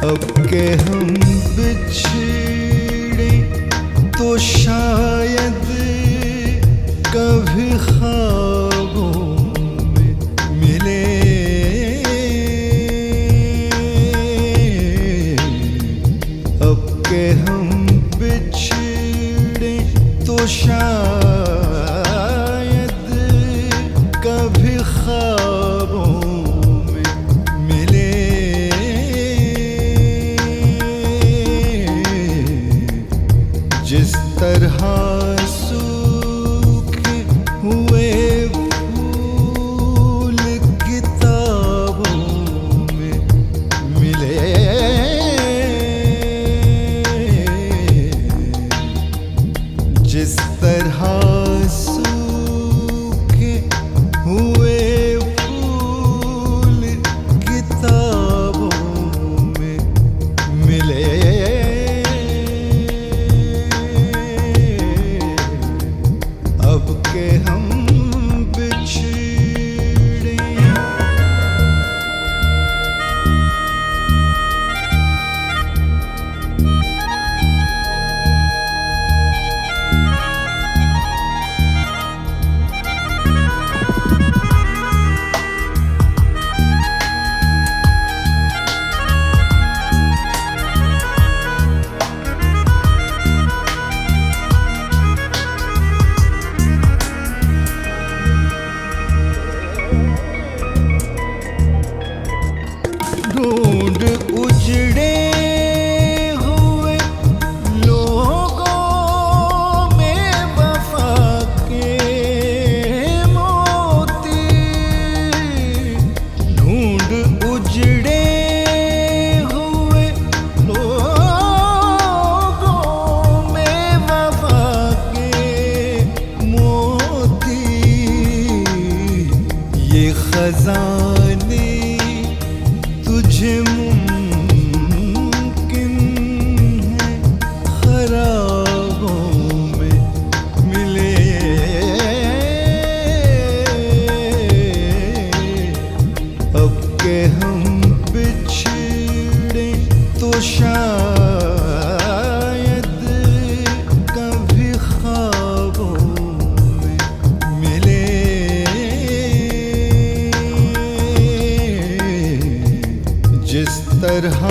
अब के हम बिछड़े तो शायद कभी ख्वाबों में मिले। अब के हम बिछड़े तो शायद कभी ख्वाबों जिस तरह सूखे हुए फूल किताबों में मिले। जिस तरह सूखे हुए फूल किताबों में मिले। अब के हम बिछड़े ढूंढ उजड़े हुए लोगों में वफा के मोती। ढूंढ उजड़े हुए लोगों में वफा के मोती। ये खजाने तुझे मुमकिन है खराबों में मिले। अब के हम बिछड़े तो शायद कभी ख्वाबों में मिले। जिस तरह